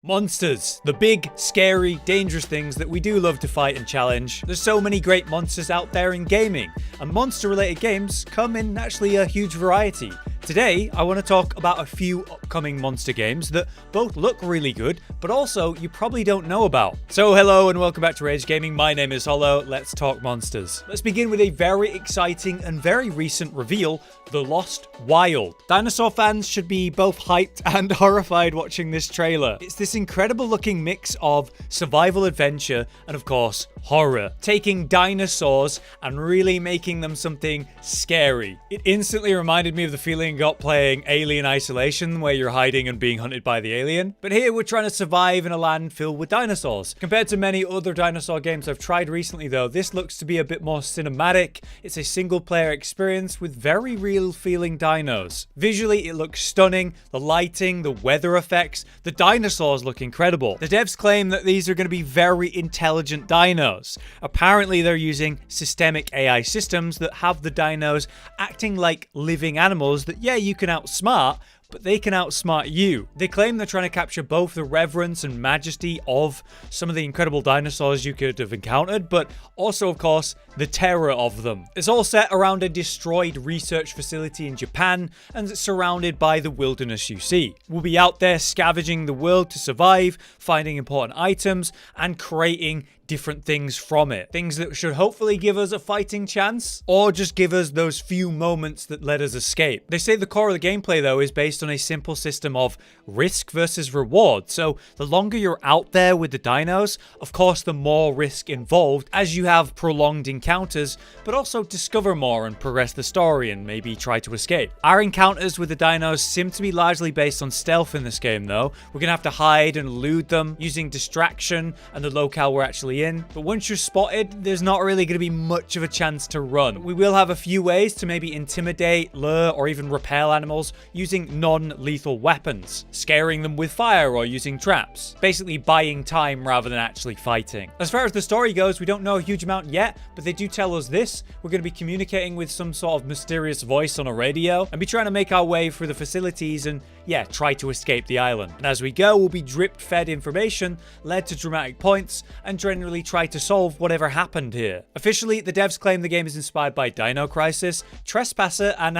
Monsters, the big, scary, dangerous things that we do love to fight and challenge. There's so many great monsters out there in gaming, and monster-related games come in actually a huge variety. Today, I want to talk about a few upcoming monster games that both look really good, but also you probably don't know about. So hello and welcome back to Rage Gaming. My name is Hollow. Let's talk monsters. Let's begin with a very exciting and very recent reveal, The Lost Wild. Dinosaur fans should be both hyped and horrified watching this trailer. It's this incredible looking mix of survival adventure and of course horror, taking dinosaurs and really making them something scary. It instantly reminded me of the feeling I got playing Alien Isolation, where you're hiding and being hunted by the alien. But here we're trying to survive in a land filled with dinosaurs. Compared to many other dinosaur games I've tried recently though, this looks to be a bit more cinematic. It's a single player experience with very real feeling dinos. Visually it looks stunning, the lighting, the weather effects, the dinosaurs look incredible. The devs claim that these are going to be very intelligent dinos. Apparently they're using systemic AI systems that have the dinos acting like living animals that, yeah, you can outsmart, but they can outsmart you. They claim they're trying to capture both the reverence and majesty of some of the incredible dinosaurs you could have encountered, but also, of course, the terror of them. It's all set around a destroyed research facility in Japan, and it's surrounded by the wilderness you see. We'll be out there scavenging the world to survive, finding important items, and creating different things from it. Things that should hopefully give us a fighting chance, or just give us those few moments that let us escape. They say the core of the gameplay, though, is based on a simple system of risk versus reward. So the longer you're out there with the dinos, of course, the more risk involved as you have prolonged encounters, but also discover more and progress the story and maybe try to escape. Our encounters with the dinos seem to be largely based on stealth in this game, though. We're gonna have to hide and elude them using distraction and the locale we're actually in. But once you're spotted, there's not really going to be much of a chance to run. We will have a few ways to maybe intimidate, lure, or even repel animals using non-lethal weapons, scaring them with fire or using traps, basically buying time rather than actually fighting. As far as the story goes, we don't know a huge amount yet, but they do tell us this: we're going to be communicating with some sort of mysterious voice on a radio and be trying to make our way through the facilities and, yeah, try to escape the island. And as we go, we'll be drip-fed information, led to dramatic points, and generally try to solve whatever happened here. Officially, the devs claim the game is inspired by Dino Crisis, Trespasser, and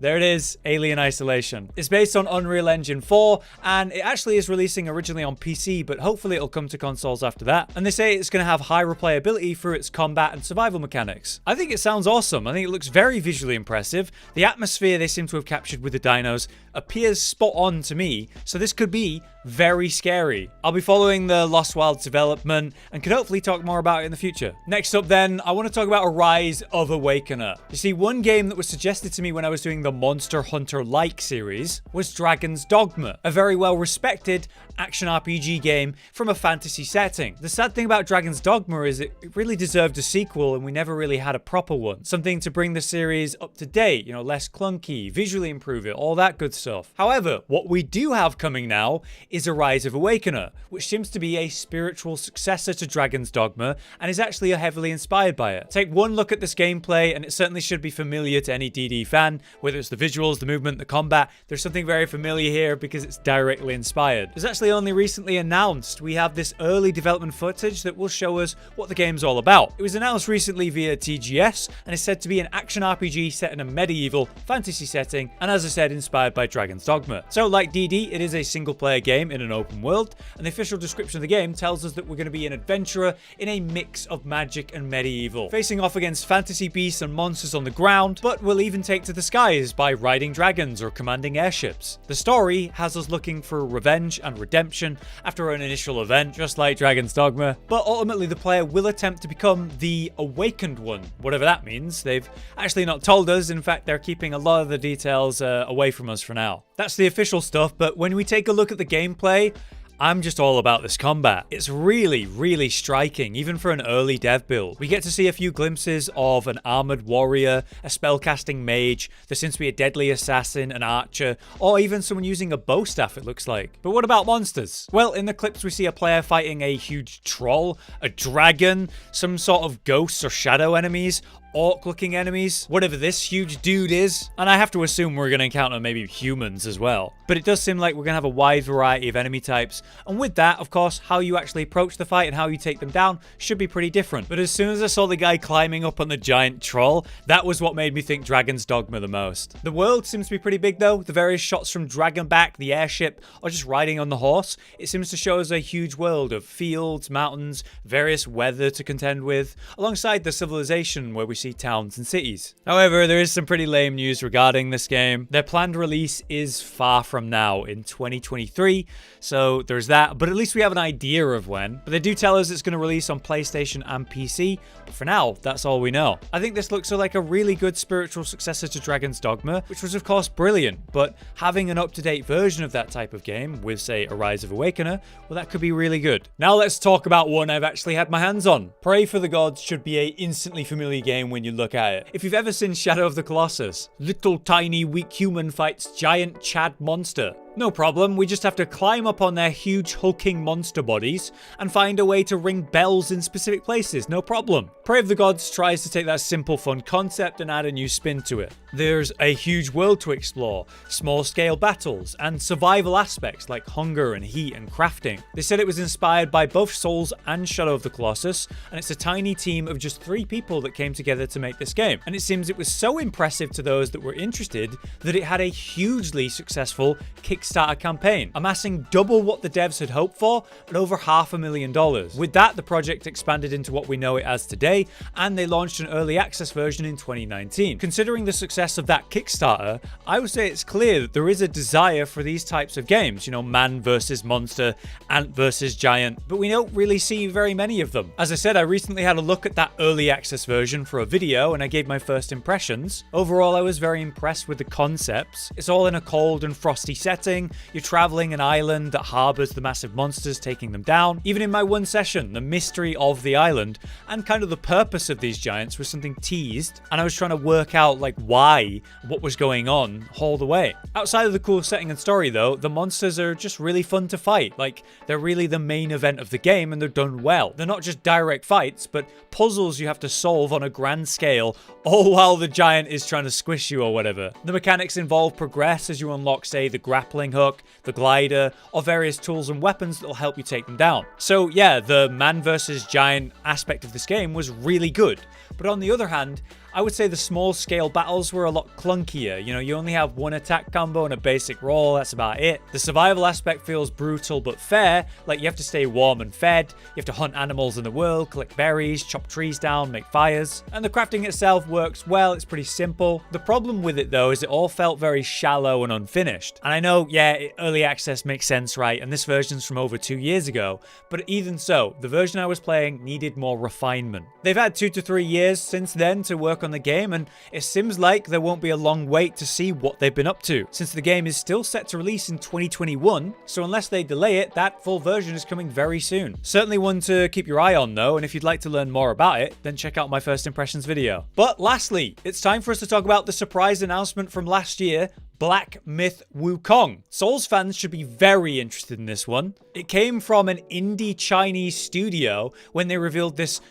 there it is, Alien Isolation. It's based on Unreal Engine 4, and it actually is releasing originally on PC, but hopefully it'll come to consoles after that. And they say it's going to have high replayability through its combat and survival mechanics. I think it sounds awesome. I think it looks very visually impressive. The atmosphere they seem to have captured with the dinos appears spot on to me, so this could be very scary. I'll be following the Lost Wilds development and could hopefully talk more about it in the future. Next up then, I want to talk about Arise of Awakener. You see, one game that was suggested to me when I was doing the Monster Hunter series was Dragon's Dogma, a very well respected action RPG game from a fantasy setting. The sad thing about Dragon's Dogma is it really deserved a sequel and we never really had a proper one. Something to bring the series up to date, you know, less clunky, visually improve it, all that good stuff. However, what we do have coming now is Arise of Awakener, which seems to be a spiritual successor to Dragon's Dogma and is actually heavily inspired by it. Take one look at this gameplay and it certainly should be familiar to any DD fan, whether it's the visuals, the movement, the combat. There's something very familiar here because it's directly inspired. There's actually only recently announced we have this early development footage that will show us what the game's all about. It was announced recently via TGS and is said to be an action RPG set in a medieval fantasy setting and, as I said, inspired by Dragon's Dogma. So like DD, it is a single player game in an open world, and the official description of the game tells us that we're going to be an adventurer in a mix of magic and medieval, facing off against fantasy beasts and monsters on the ground, but we'll even take to the skies by riding dragons or commanding airships. The story has us looking for revenge and redemption after an initial event, just like Dragon's Dogma, but ultimately the player will attempt to become the awakened one, whatever that means. They've actually not told us. In fact, they're keeping a lot of the details away from us for now. That's the official stuff, but when we take a look at the gameplay, I'm just all about this combat. It's really, really striking, even for an early dev build. We get to see a few glimpses of an armored warrior, a spellcasting mage, there seems to be a deadly assassin, an archer, or even someone using a bow staff, it looks like. But what about monsters? Well, in the clips we see a player fighting a huge troll, a dragon, some sort of ghosts or shadow enemies, orc-looking enemies, whatever this huge dude is, and I have to assume we're going to encounter maybe humans as well. But it does seem like we're going to have a wide variety of enemy types, and with that, of course, how you actually approach the fight and how you take them down should be pretty different. But as soon as I saw the guy climbing up on the giant troll, that was what made me think Dragon's Dogma the most. The world seems to be pretty big though. The various shots from Dragonback, the airship, or just riding on the horse, it seems to show us a huge world of fields, mountains, various weather to contend with, alongside the civilization where we see towns and cities. However, there is some pretty lame news regarding this game. Their planned release is far from now in 2023, so there's that, but at least we have an idea of when. But they do tell us it's going to release on PlayStation and PC, but for now, that's all we know. I think this looks like a really good spiritual successor to Dragon's Dogma, which was of course brilliant, but having an up-to-date version of that type of game with, say, Arise of Awakener, well, that could be really good. Now let's talk about one I've actually had my hands on. Praey for the Gods should be a instantly familiar game when you look at it. If you've ever seen Shadow of the Colossus, little tiny weak human fights giant Chad monster. No problem, we just have to climb up on their huge hulking monster bodies and find a way to ring bells in specific places, no problem. Praey of the Gods tries to take that simple fun concept and add a new spin to it. There's a huge world to explore, small scale battles, and survival aspects like hunger and heat and crafting. They said it was inspired by both Souls and Shadow of the Colossus, and it's a tiny team of just 3 people that came together to make this game. And it seems it was so impressive to those that were interested that it had a hugely successful Kickstarter campaign, amassing double what the devs had hoped for at over $500,000. With that, the project expanded into what we know it as today, and they launched an early access version in 2019. Considering the success of that Kickstarter, I would say it's clear that there is a desire for these types of games, you know, man versus monster, ant versus giant, but we don't really see very many of them. As I said, I recently had a look at that early access version for a video and I gave my first impressions. Overall, I was very impressed with the concepts. It's all in a cold and frosty setting. You're traveling an island that harbors the massive monsters, taking them down. Even in my one session, the mystery of the island and kind of the purpose of these giants was something teased, and I was trying to work out like why, what was going on all the way. Outside of the cool setting and story though, the monsters are just really fun to fight. Like, they're really the main event of the game and they're done well. They're not just direct fights, but puzzles you have to solve on a grand scale, all while the giant is trying to squish you or whatever. The mechanics involve progress as you unlock, say, the grappling hook, the glider, or various tools and weapons that will help you take them down. So yeah, the man versus giant aspect of this game was really good. But on the other hand, I would say the small scale battles were a lot clunkier. You know, you only have one attack combo and a basic roll, that's about it. The survival aspect feels brutal but fair, like you have to stay warm and fed, you have to hunt animals in the world, collect berries, chop trees down, make fires. And the crafting itself works well, it's pretty simple. The problem with it though is it all felt very shallow and unfinished. And I know, yeah, early access makes sense, right? And this version's from over 2 years ago, but even so, the version I was playing needed more refinement. They've had 2 to 3 years since then to work on the game, and it seems like there won't be a long wait to see what they've been up to, since the game is still set to release in 2021, so unless they delay it, that full version is coming very soon. Certainly one to keep your eye on though, and if you'd like to learn more about it, then check out my first impressions video. But lastly, it's time for us to talk about the surprise announcement from last year, Black Myth Wukong. Souls fans should be very interested in this one. It came from an indie Chinese studio when they revealed this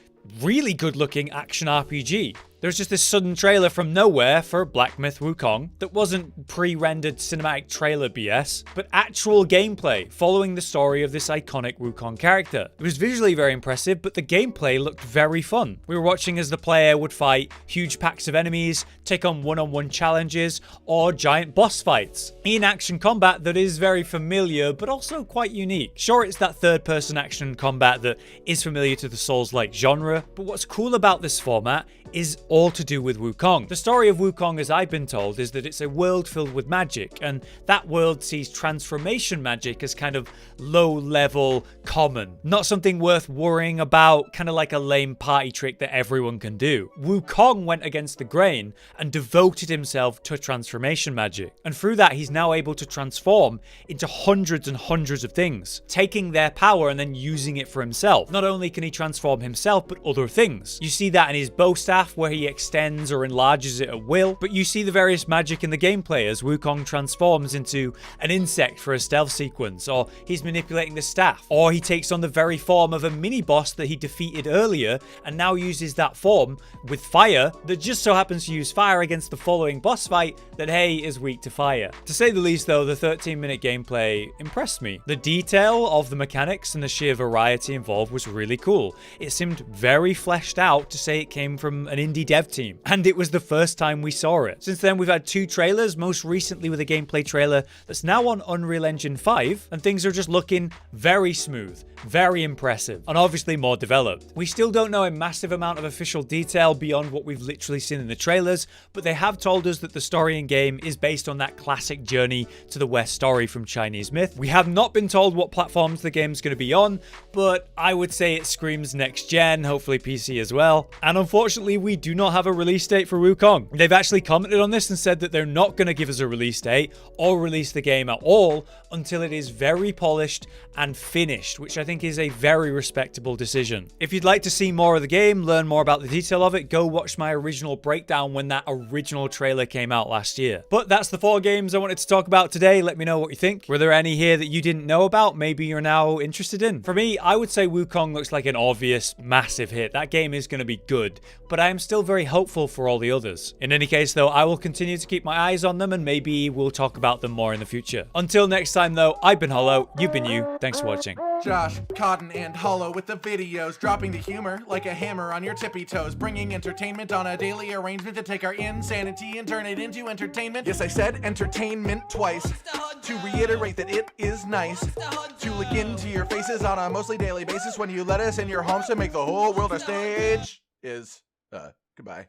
really good looking action RPG. There was just this sudden trailer from nowhere for Black Myth Wukong that wasn't pre-rendered cinematic trailer BS, but actual gameplay following the story of this iconic Wukong character. It was visually very impressive, but the gameplay looked very fun. We were watching as the player would fight huge packs of enemies, take on one-on-one challenges, or giant boss fights in action combat that is very familiar, but also quite unique. Sure, it's that third-person action combat that is familiar to the Souls-like genre, but what's cool about this format is all to do with Wukong. The story of Wukong, as I've been told, is that it's a world filled with magic, and that world sees transformation magic as kind of low-level common. Not something worth worrying about, kind of like a lame party trick that everyone can do. Wukong went against the grain and devoted himself to transformation magic, and through that he's now able to transform into hundreds and hundreds of things, taking their power and then using it for himself. Not only can he transform himself, but other things. You see that in his bow staff, where he body extends or enlarges it at will, but you see the various magic in the gameplay as Wukong transforms into an insect for a stealth sequence, or he's manipulating the staff, or he takes on the very form of a mini-boss that he defeated earlier and now uses that form with fire that just so happens to use fire against the following boss fight that, hey, is weak to fire. To say the least though, the 13-minute gameplay impressed me. The detail of the mechanics and the sheer variety involved was really cool. It seemed very fleshed out to say it came from an indie dev team, and it was the first time we saw it. Since then we've had 2 trailers, most recently with a gameplay trailer that's now on Unreal Engine 5, and things are just looking very smooth, very impressive, and obviously more developed. We still don't know a massive amount of official detail beyond what we've literally seen in the trailers, but they have told us that the story in game is based on that classic journey to the West story from Chinese myth. We have not been told what platforms the game's going to be on, but I would say it screams next gen, hopefully PC as well. And unfortunately, we do not have a release date for Wukong. They've actually commented on this and said that they're not going to give us a release date or release the game at all until it is very polished and finished, which I think is a very respectable decision. If you'd like to see more of the game, learn more about the detail of it, go watch my original breakdown when that original trailer came out last year. But that's the 4 games I wanted to talk about today. Let me know what you think. Were there any here that you didn't know about, maybe you're now interested in? For me, I would say Wukong looks like an obvious, massive hit. That game is going to be good, but I am still very hopeful for all the others. In any case though, I will continue to keep my eyes on them and maybe we'll talk about them more in the future. Until next time though, I've been Hollow, you've been you. Thanks for watching. Josh, Cotton, and Hollow with the videos, dropping the humor like a hammer on your tippy toes, bringing entertainment on a daily arrangement to take our insanity and turn it into entertainment. Yes, I said entertainment twice, to reiterate that it is nice to look into your faces on a mostly daily basis when you let us in your homes to make the whole world our stage. Goodbye.